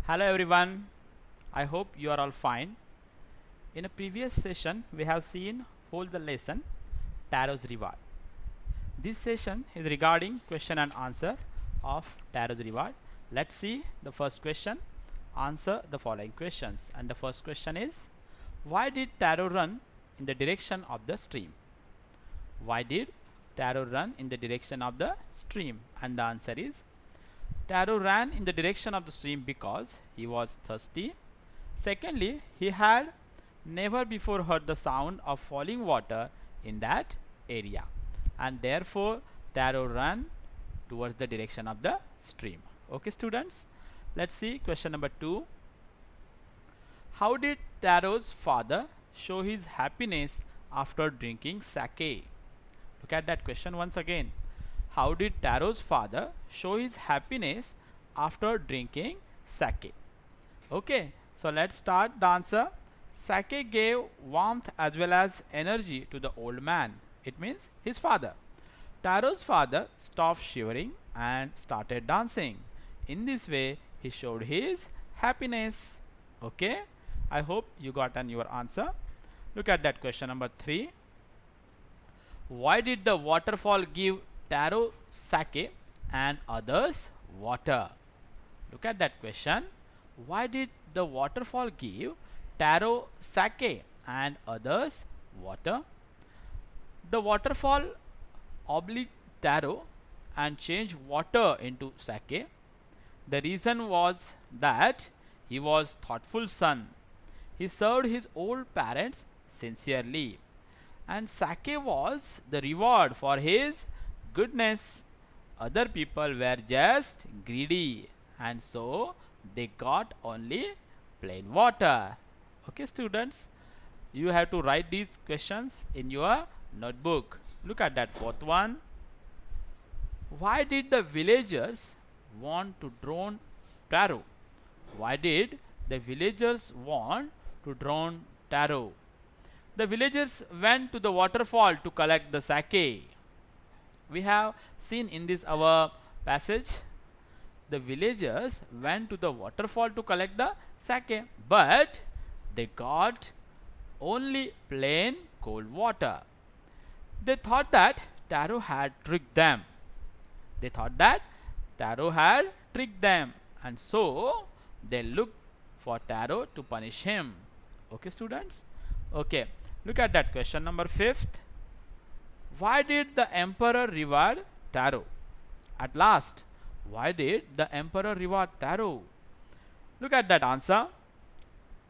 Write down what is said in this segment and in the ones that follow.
Hello everyone, I hope you are all fine. In a previous session, we have seen whole the lesson Tarot's Reward. This session is regarding question and answer of Tarot's Reward. Let's see the first question, answer the following questions. And the first question is, why did Tarot run in the direction of the stream? Why did Tarot run in the direction of the stream? And the answer is, Tarot ran in the direction of the stream because he was thirsty. Secondly, he had never before heard the sound of falling water in that area, and therefore Tarot ran towards the direction of the stream. Okay, students, let's see question number 2. How did Tarot's father show his happiness after drinking sake? Look at that question once again. How did Tarot's father show his happiness after drinking sake? Okay, so let's start the answer. Sake gave warmth as well as energy to the old man. It means his father. Taro's father stopped shivering and started dancing. In this way, he showed his happiness. Okay, I hope you got your answer. Look at that question number 3. Why did the waterfall give Taro sake and others water? Look at that question. Why did the waterfall give Taro sake and others water? The waterfall obliged Taro and changed water into sake. The reason was that he was thoughtful son. He served his old parents sincerely, and sake was the reward for his goodness. Other people were just greedy, and so they got only plain water. Okay, students, you have to write these questions in your notebook. Look at that fourth one. Why did the villagers want to drown Taro? Why did the villagers want to drown Taro? The villagers went to the waterfall to collect the sake. We have seen in this our passage, the villagers went to the waterfall to collect the sake, but they got only plain cold water. They thought that Taro had tricked them. They thought that Taro had tricked them, and so they looked for Taro to punish him. Okay, students? Okay, look at that question number 5th. Why did the emperor reward Taro? At last, why did the emperor reward Taro? Look at that answer.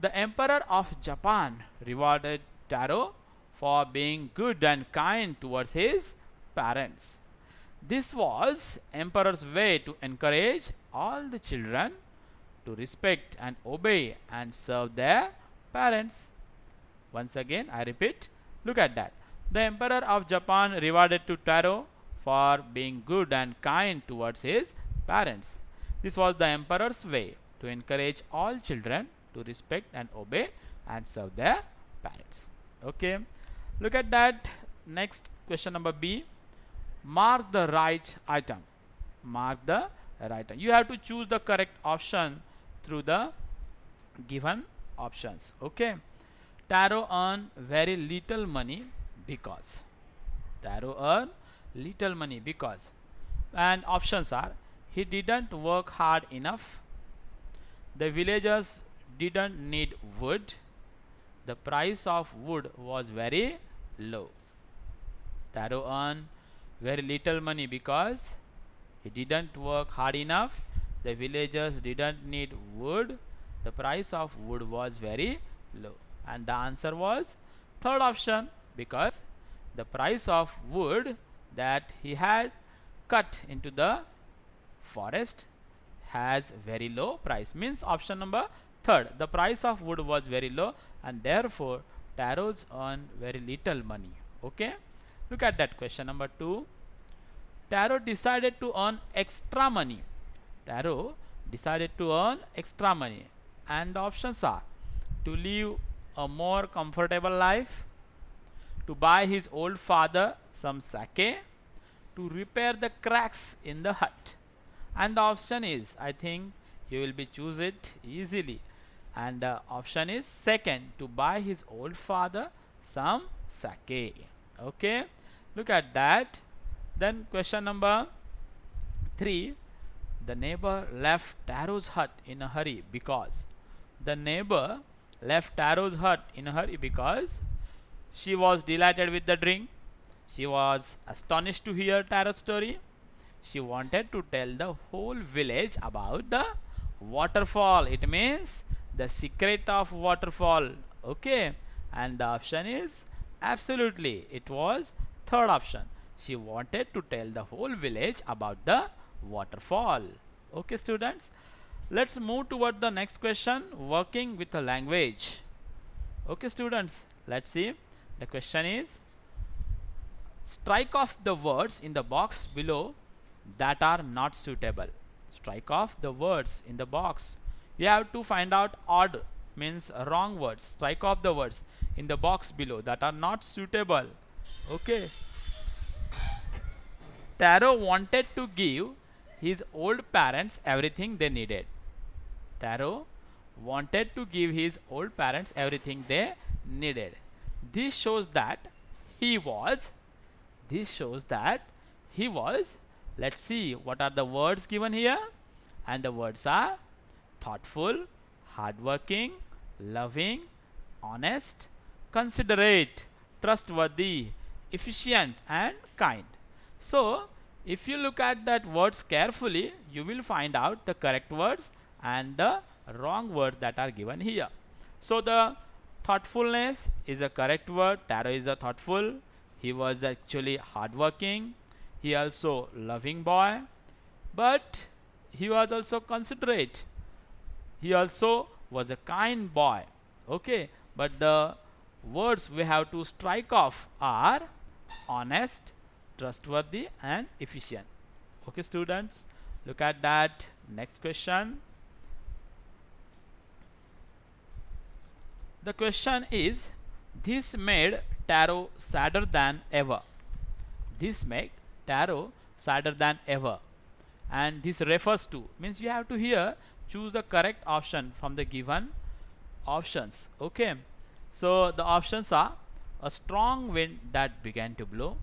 The emperor of Japan rewarded Taro for being good and kind towards his parents. This was emperor's way to encourage all the children to respect and obey and serve their parents. Once again, I repeat, look at that. The emperor of Japan rewarded to Taro for being good and kind towards his parents. This was the emperor's way to encourage all children to respect and obey and serve their parents. Okay, look at that. Next question number B. Mark the right item. Mark the right item. You have to choose the correct option through the given options. Okay. Taro earned very little money because. Taro earned little money because. And options are, he didn't work hard enough. The villagers didn't need wood. The price of wood was very low. Taro earned very little money because he didn't work hard enough. The villagers didn't need wood. The price of wood was very low. And the answer was third option, because the price of wood that he had cut into the forest has very low price. Means option number third, the price of wood was very low, and therefore Taros earn very little money. Okay, look at that question number 2. Taro decided to earn extra money. Taro decided to earn extra money, and the options are to live a more comfortable life, to buy his old father some sake, to repair the cracks in the hut. And the option is, I think you will be choose it easily. And the option is second, to buy his old father some sake. Okay, look at that. Then question number 3, the neighbor left Taro's hut in a hurry because the neighbor left Taro's hut in a hurry because she was delighted with the drink. She was astonished to hear Taro's story. She wanted to tell the whole village about the waterfall. It means the secret of waterfall. Okay, and the option is absolutely, it was third option. She wanted to tell the whole village about the waterfall. Okay, students, let's move toward the next question, working with a language. Okay, students, let's see. The question is, strike off the words in the box below that are not suitable. Strike off the words in the box. You have to find out odd, means wrong words. Strike off the words in the box below that are not suitable. Okay. Taro wanted to give his old parents everything they needed. Taro wanted to give his old parents everything they needed. This shows that he was, this shows that he was, let's see what are the words given here, and the words are thoughtful, hardworking, loving, honest, considerate, trustworthy, efficient, and kind. So if you look at that words carefully, you will find out the correct words and the wrong words that are given here. So the thoughtfulness is a correct word. Taro is a thoughtful. He was actually hardworking. He also loving boy, but he was also considerate. He also was a kind boy. Okay, but the words we have to strike off are honest, trustworthy, and efficient. Okay, students, look at that. Next question. The question is, this made Taro sadder than ever. This made Taro sadder than ever. And this refers to, means you have to here choose the correct option from the given options. Okay, so the options are a strong wind that began to blow.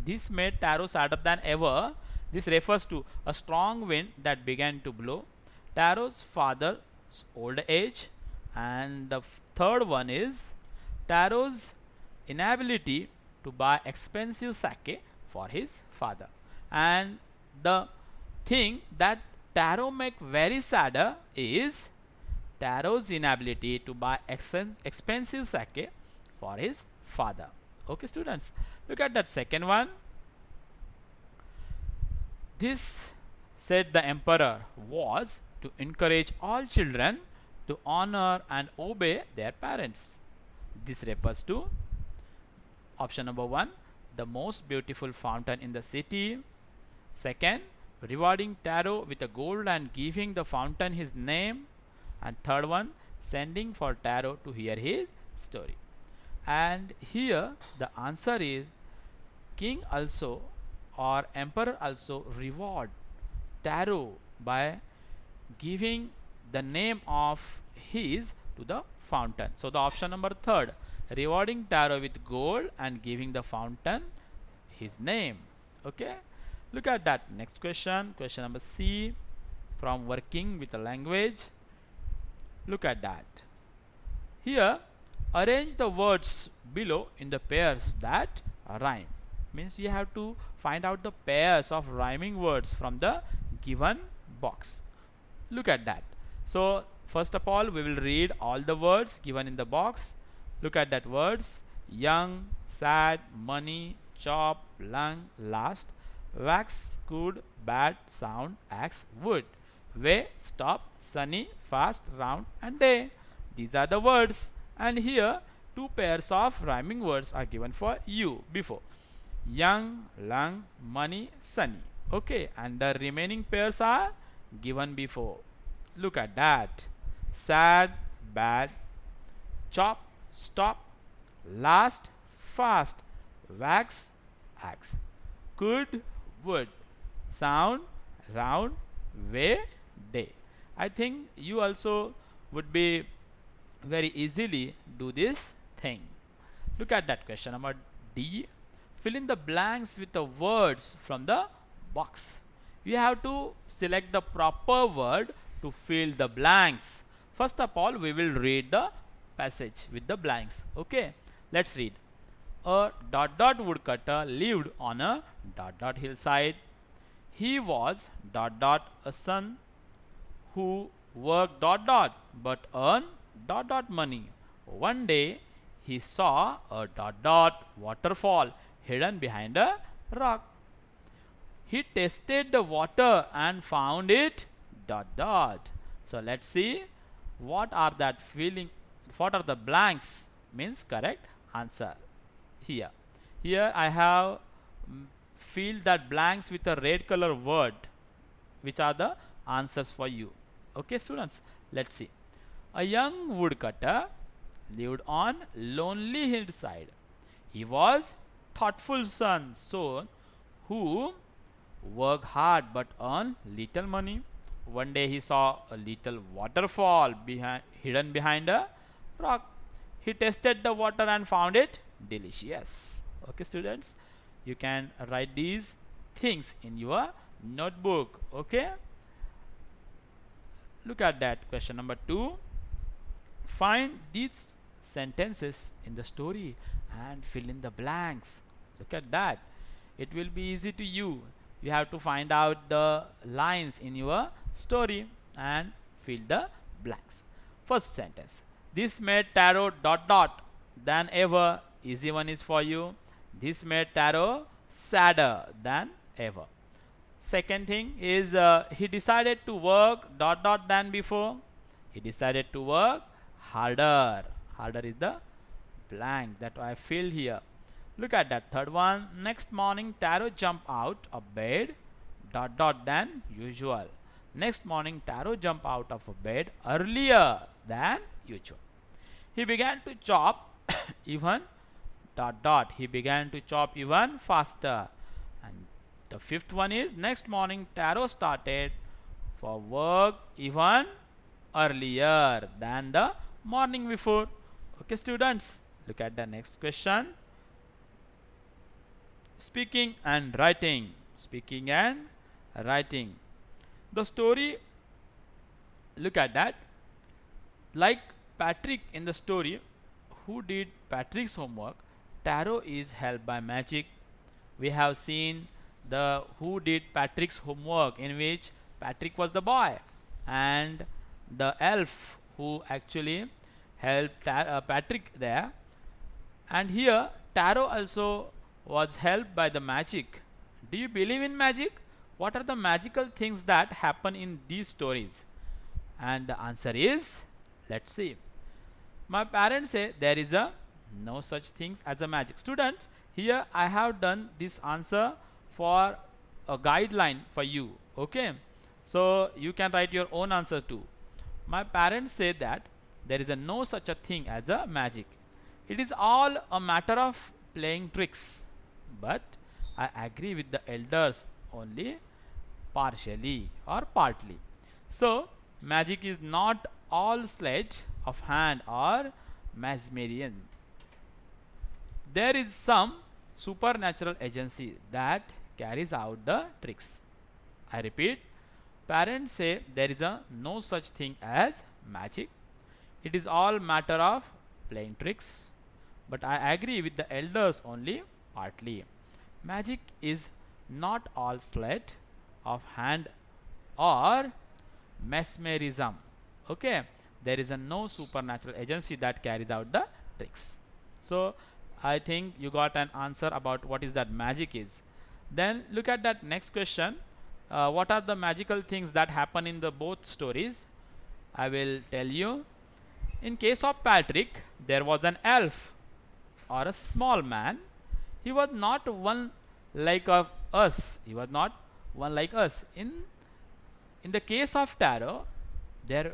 This made Taro sadder than ever. This refers to a strong wind that began to blow, Taro's father's old age, and the third one is Taro's inability to buy expensive sake for his father. And the thing that Taro make very sadder is Taro's inability to buy expensive sake for his father. Okay, students, look at that second one. This, said the emperor, was to encourage all children to honor and obey their parents. This refers to option number 1, the most beautiful fountain in the city. Second, rewarding Taro with a gold and giving the fountain his name. And third one, sending for Taro to hear his story. And here the answer is king also or emperor also reward Taro by giving the name of his to the fountain. So the option number 3, rewarding Taro with gold and giving the fountain his name. Okay, look at that. Next question, question number C, from working with a language. Look at that. Here, arrange the words below in the pairs that rhyme. Means you have to find out the pairs of rhyming words from the given box. Look at that. So first of all, we will read all the words given in the box. Look at that words: young, sad, money, chop, lung, last, wax, good, bad, sound, axe, wood, way, stop, sunny, fast, round, and day. These are the words, and here two pairs of rhyming words are given for you before: young, lung, money, sunny. Okay, and the remaining pairs are given before. Look at that: sad, bad, chop, stop, last, fast, wax, axe, good, wood, sound, round, way, day. I think you also would be very easily do this thing. Look at that question number D. Fill in the blanks with the words from the box. You have to select the proper word to fill the blanks. First of all, we will read the passage with the blanks. Okay, let's read. A dot dot woodcutter lived on a dot dot hillside. He was dot dot a son who worked dot dot but earned dot dot money. One day he saw a dot dot waterfall hidden behind a rock. He tested the water and found it dot dot. So let's see what are that feeling, what are the blanks means correct answer here. Here I have fill that blanks with a red color word which are the answers for you. Okay students, let's see. A young woodcutter lived on lonely hillside. He was thoughtful son who worked hard but earned little money. One day he saw a little waterfall hidden behind a rock. He tested the water and found it delicious. Okay students, you can write these things in your notebook. Okay, look at that question number 2. Find these sentences in the story and fill in the blanks. Look at that, it will be easy to you. You have to find out the lines in your story and fill the blanks. First sentence, this made Taro dot dot than ever. Easy one is for you. This made Taro sadder than ever. Second thing is he decided to work dot dot than before. He decided to work harder. Harder is the blank that I filled here. Look at that third one. Next morning Taro jumped out of bed dot dot than usual. Next morning Taro jumped out of bed earlier than usual. He began to chop even dot dot. He began to chop even faster. And the fifth one is next morning Taro started for work even earlier than the morning before. Okay students, look at the next question. Speaking and writing. Speaking and writing. The story, look at that. Like Patrick in the story, who did Patrick's homework, Taro is helped by magic. We have seen the who did Patrick's homework, in which Patrick was the boy and the elf who actually helped Patrick there. And here Taro also was helped by the magic. Do you believe in magic? What are the magical things that happen in these stories? And the answer is, let's see. My parents say there is no such thing as a magic. Students, here I have done this answer for a guideline for you. Okay, so you can write your own answer too. My parents say that there is no such a thing as a magic. It is all a matter of playing tricks. But I agree with the elders only partially or partly. So magic is not all sleight of hand or mesmerism. There is some supernatural agency that carries out the tricks. I repeat, parents say there is no such thing as magic. It is all matter of playing tricks. But I agree with the elders only partly. Magic is not all sleight of hand or mesmerism. Okay, there is no supernatural agency that carries out the tricks. So I think you got an answer about what is that magic is. Then look at that next question. What are the magical things that happen in the both stories? I will tell you. In case of Patrick, there was an elf or a small man. He was not one like of us. He was not one like us. In the case of Taro, there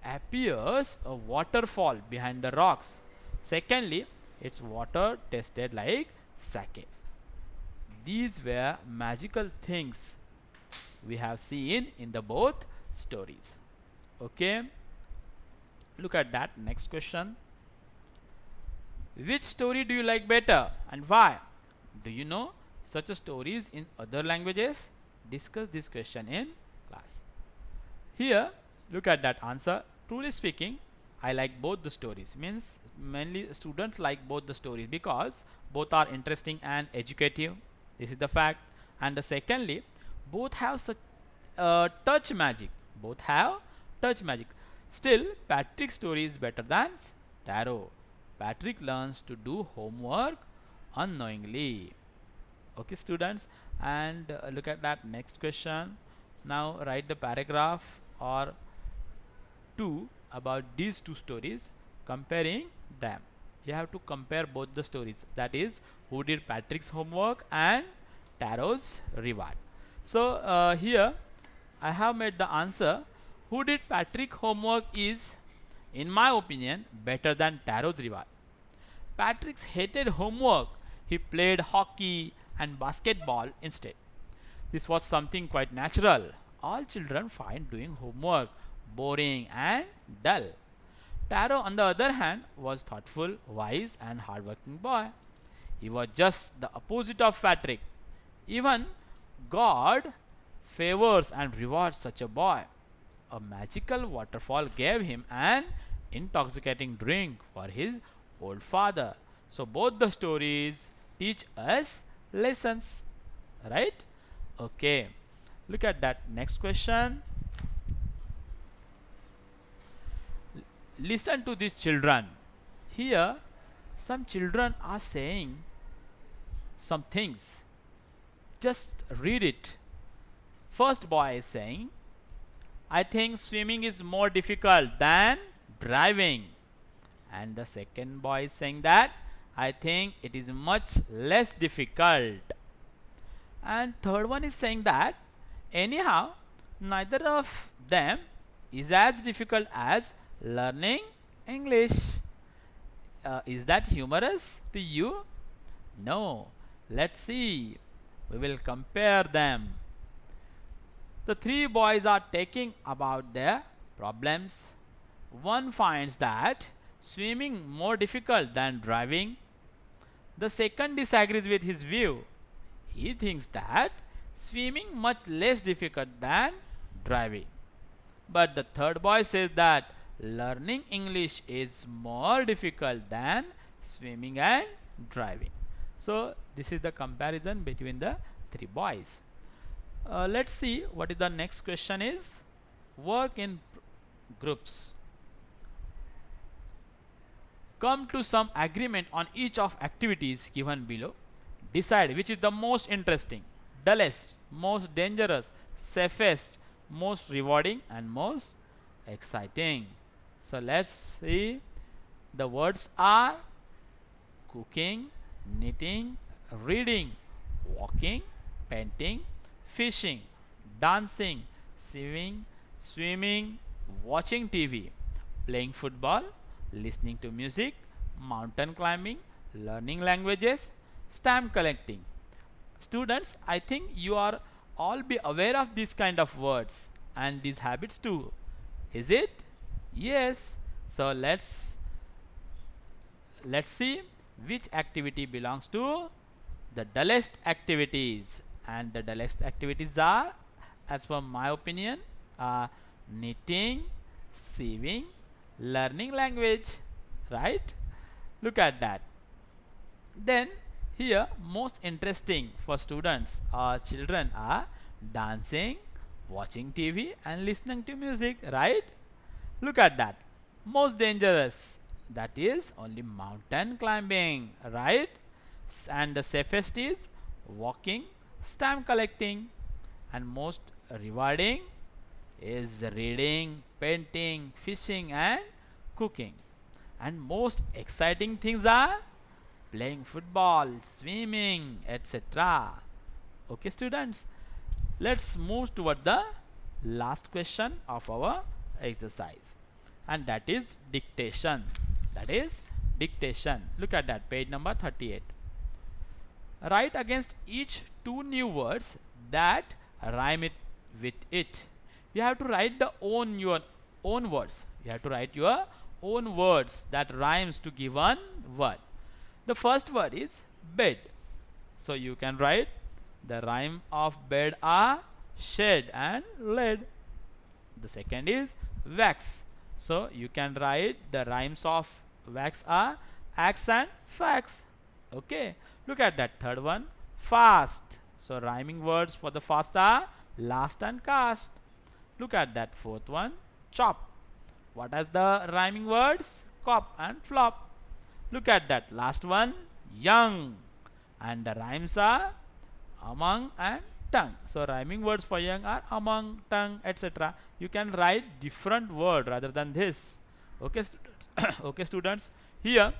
appears a waterfall behind the rocks. Secondly, its water tasted like sake. These were magical things we have seen in the both stories. Okay, look at that next question. Which story do you like better and why? Do you know such stories in other languages? Discuss this question in class. Here, look at that answer. Truly speaking, I like both the stories. Means mainly students like both the stories because both are interesting and educative. This is the fact. And the secondly, both have such touch magic. Both have touch magic. Still, Patrick's story is better than Taro. Patrick learns to do homework unknowingly. Okay, students, and look at that next question. Now write the paragraph or two about these two stories, comparing them. You have to compare both the stories, that is who did Patrick's homework and Taro's reward. So here I have made the answer. Who did Patrick homework is, in my opinion, better than Taro's reward. Patrick hated homework. He played hockey and basketball instead. This was something quite natural. All children find doing homework boring and dull. Taro, on the other hand, was thoughtful, wise, and hardworking boy. He was just the opposite of Patrick. Even God favors and rewards such a boy. A magical waterfall gave him an intoxicating drink for his old father. So both the stories teach us lessons, right? Okay, look at that next question. Listen to these children. Here some children are saying some things. Just read it. First boy is saying, I think swimming is more difficult than driving. And the second boy is saying that I think it is much less difficult. And third one is saying that anyhow neither of them is as difficult as learning English. Is that humorous to you? No. Let's see. We will compare them. The three boys are talking about their problems. One finds that swimming more difficult than driving. The second disagrees with his view. He thinks that swimming much less difficult than driving. But the third boy says that learning English is more difficult than swimming and driving. So this is the comparison between the three boys. Let's see what is the next question is. Work in groups. Come to some agreement on each of activities given below. Decide which is the most interesting, dullest, most dangerous, safest, most rewarding, and most exciting. So let's see. The words are cooking, knitting, reading, walking, painting, fishing, dancing, swimming, watching TV, playing football, listening to music, mountain climbing, learning languages, stamp collecting. Students, I think you are all be aware of these kind of words and these habits too. Is it? Yes. So let's see which activity belongs to the dullest activities. And the dullest activities are, as per my opinion, knitting, sewing, learning language, right? Look at that. Then here most interesting for students or children are dancing, watching TV, and listening to music, right? Look at that. Most dangerous, that is only mountain climbing, right? And the safest is walking, stamp collecting, and most rewarding is reading, painting, fishing, and cooking. And most exciting things are playing football, swimming, etc. Okay, students, let's move toward the last question of our exercise, and that is dictation. Look at that, page number 38. Write against each two new words that rhyme with it. you have to write your own words. You have to write your own words that rhymes to given word. The first word is bed. So you can write the rhyme of bed are shed and lead. The second is wax. So you can write the rhymes of wax are axe and fax. Okay, look at that third one, fast. So rhyming words for the fast are last and cast. Look at that fourth one, chop. What are the rhyming words? Cop and flop. Look at that last one, young. And the rhymes are among and tongue. So rhyming words for young are among, tongue, etc. You can write different word rather than this. Okay, students. Okay, students. Here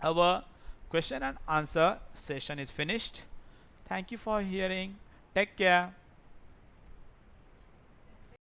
our question and answer session is finished. Thank you for hearing. Take care.